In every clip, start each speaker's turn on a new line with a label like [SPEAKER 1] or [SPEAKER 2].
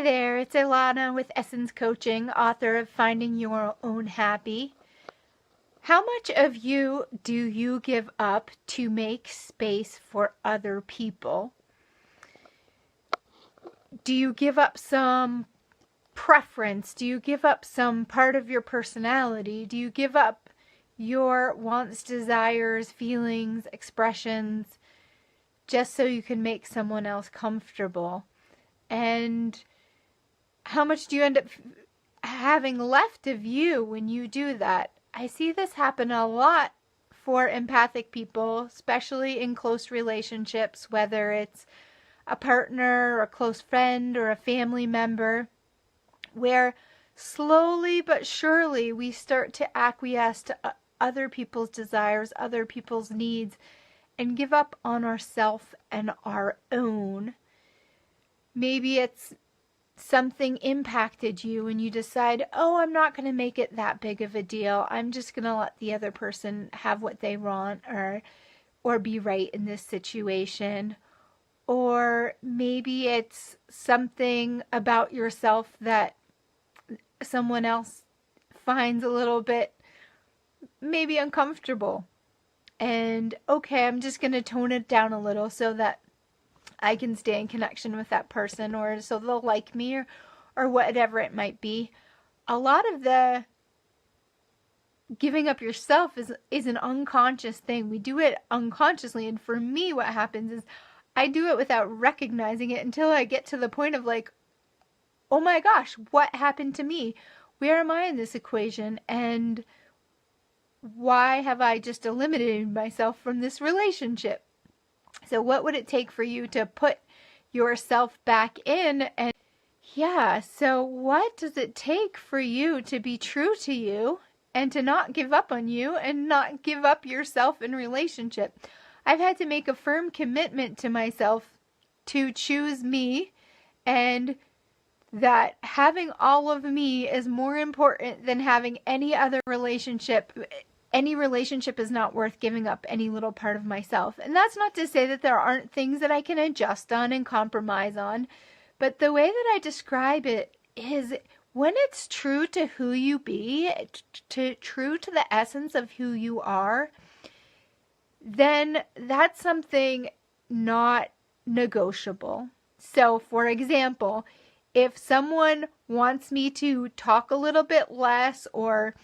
[SPEAKER 1] Hey there, it's Ilana with Essence Coaching, author of Finding Your Own Happy. How much of you do you give up to make space for other people? Do you give up some preference? Do you give up some part of your personality? Do you give up your wants, desires, feelings, expressions just so you can make someone else comfortable? And how much do you end up having left of you when you do that? I see this happen a lot for empathic people, especially in close relationships, whether it's a partner or a close friend or a family member, where slowly but surely we start to acquiesce to other people's desires, other people's needs, and give up on ourself and our own. Maybe it's something impacted you and you decide, oh, I'm not going to make it that big of a deal. I'm just going to let the other person have what they want or be right in this situation. Or maybe it's something about yourself that someone else finds a little bit maybe uncomfortable. And okay, I'm just going to tone it down a little so that I can stay in connection with that person, or so they'll like me, or whatever it might be. A lot of the giving up yourself is an unconscious thing. We do it unconsciously, and for me what happens is I do it without recognizing it until I get to the point of like, oh my gosh, what happened to me? Where am I in this equation? And why have I just eliminated myself from this relationship? So what would it take for you to put yourself back in? And yeah, so what does it take for you to be true to you and to not give up on you and not give up yourself in relationship? I've had to make a firm commitment to myself to choose me, and that having all of me is more important than having any other relationship. Any relationship is not worth giving up any little part of myself. And that's not to say that there aren't things that I can adjust on and compromise on. But the way that I describe it is when it's true to who you be, true to the essence of who you are, then that's something not negotiable. So, for example, if someone wants me to talk a little bit less, or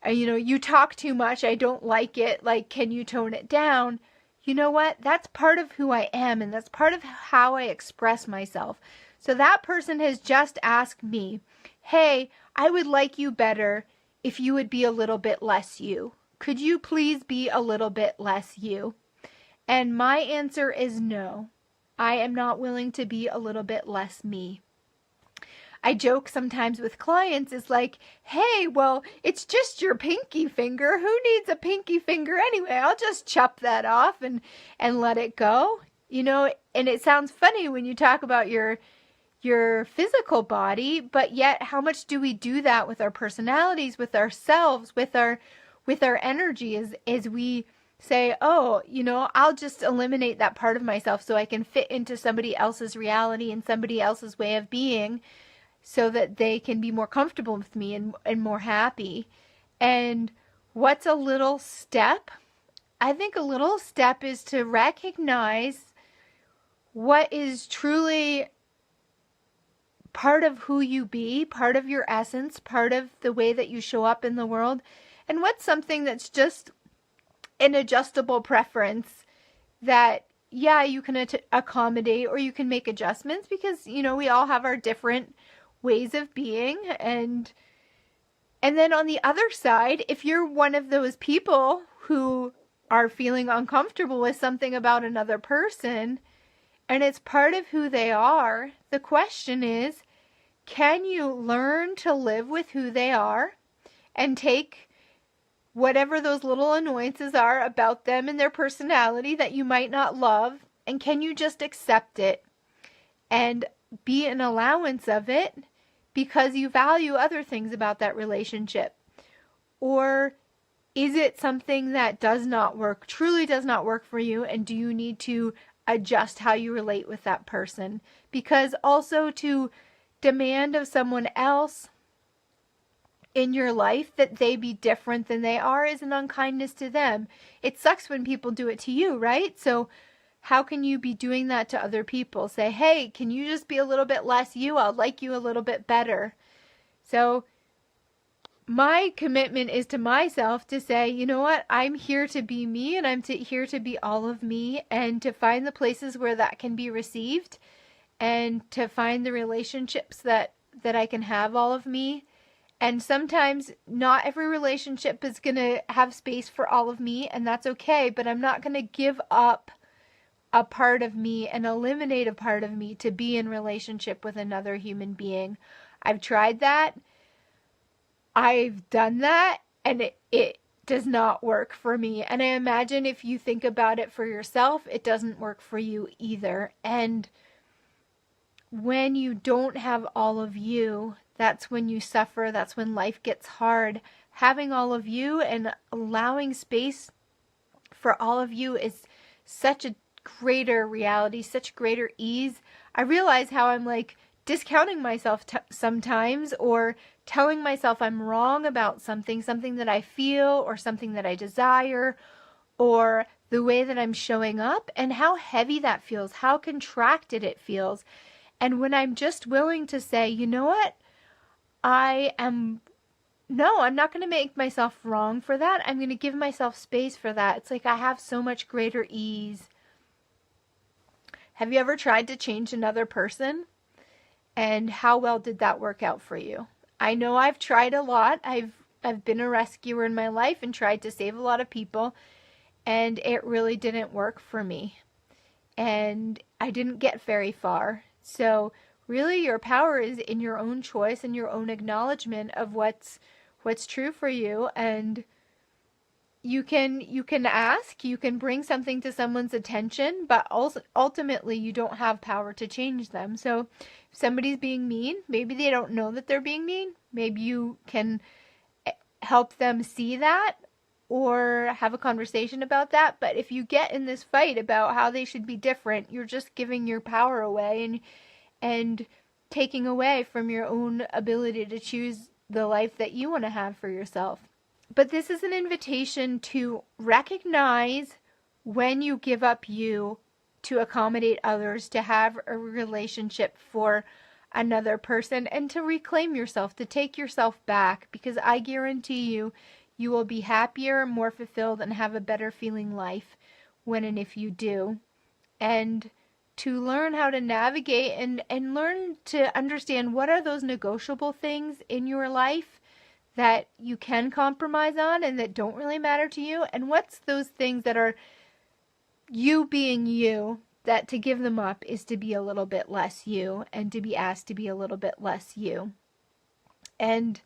[SPEAKER 1] you talk too much, I don't like it, like, can you tone it down? You know what? That's part of who I am, and that's part of how I express myself. So that person has just asked me, hey, I would like you better if you would be a little bit less you. Could you please be a little bit less you? And my answer is no. I am not willing to be a little bit less me. I joke sometimes with clients, is like, hey, well, it's just your pinky finger. Who needs a pinky finger anyway? I'll just chop that off and let it go. And it sounds funny when you talk about your physical body, but yet how much do we do that with our personalities, with ourselves, with our energy, is we say, oh, I'll just eliminate that part of myself so I can fit into somebody else's reality and somebody else's way of being, so that they can be more comfortable with me and more happy. And what's a little step? I think a little step is to recognize what is truly part of who you be, part of your essence, part of the way that you show up in the world, and what's something that's just an adjustable preference that, yeah, you can accommodate, or you can make adjustments, because, we all have our different ways of being. And then on the other side, if you're one of those people who are feeling uncomfortable with something about another person and it's part of who they are, the question is, can you learn to live with who they are and take whatever those little annoyances are about them and their personality that you might not love, and can you just accept it and be an allowance of it because you value other things about that relationship? Or is it something that does not work, truly does not work for you, and do you need to adjust how you relate with that person? Because also to demand of someone else in your life that they be different than they are is an unkindness to them. It sucks when people do it to you, right? So how can you be doing that to other people? Say, hey, can you just be a little bit less you? I'll like you a little bit better. So my commitment is to myself to say, you know what? I'm here to be me, and here to be all of me, and to find the places where that can be received, and to find the relationships that I can have all of me. And sometimes not every relationship is going to have space for all of me, and that's okay, but I'm not going to give up a part of me and eliminate a part of me to be in relationship with another human being. I've tried that. I've done that, and it does not work for me. And I imagine if you think about it for yourself, it doesn't work for you either. And when you don't have all of you, that's when you suffer. That's when life gets hard. Having all of you and allowing space for all of you is such a greater reality, such greater ease. I realize how I'm like discounting myself sometimes, or telling myself I'm wrong about something that I feel or something that I desire, or the way that I'm showing up, and how heavy that feels, how contracted it feels. And when I'm just willing to say, you know what, I'm not going to make myself wrong for that. I'm going to give myself space for that. It's like I have so much greater ease. Have you ever tried to change another person? And how well did that work out for you? I know I've tried a lot. I've been a rescuer in my life and tried to save a lot of people, and it really didn't work for me. And I didn't get very far. So really your power is in your own choice and your own acknowledgement of what's true for you. And you can ask, you can bring something to someone's attention, but also ultimately you don't have power to change them. So if somebody's being mean, maybe they don't know that they're being mean. Maybe you can help them see that or have a conversation about that. But if you get in this fight about how they should be different, you're just giving your power away and taking away from your own ability to choose the life that you want to have for yourself. But this is an invitation to recognize when you give up you to accommodate others, to have a relationship for another person, and to reclaim yourself, to take yourself back, because I guarantee you, you will be happier, more fulfilled, and have a better feeling life when and if you do. And to learn how to navigate and learn to understand what are those negotiable things in your life that you can compromise on and that don't really matter to you, and what's those things that are you being you, that to give them up is to be a little bit less you, and to be asked to be a little bit less you. And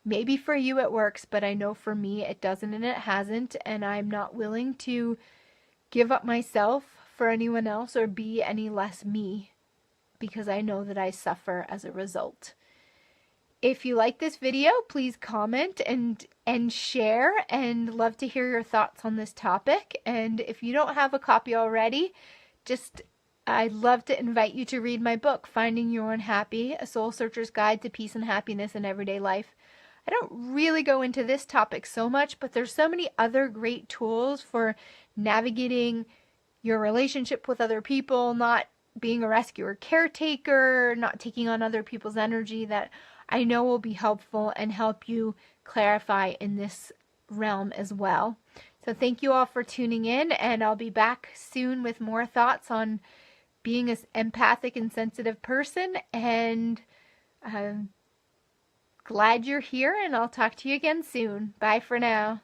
[SPEAKER 1] maybe for you it works, but I know for me it doesn't, and it hasn't, and I'm not willing to give up myself for anyone else or be any less me, because I know that I suffer as a result. If you like this video, please comment and share, and love to hear your thoughts on this topic. And if you don't have a copy already, I'd love to invite you to read my book, Finding Your Own Happy, A Soul Searcher's Guide to Peace and Happiness in Everyday Life. I don't really go into this topic so much, but there's so many other great tools for navigating your relationship with other people, not being a rescuer caretaker, not taking on other people's energy, that I know will be helpful and help you clarify in this realm as well. So thank you all for tuning in, and I'll be back soon with more thoughts on being an empathic and sensitive person, and I'm glad you're here, and I'll talk to you again soon. Bye for now.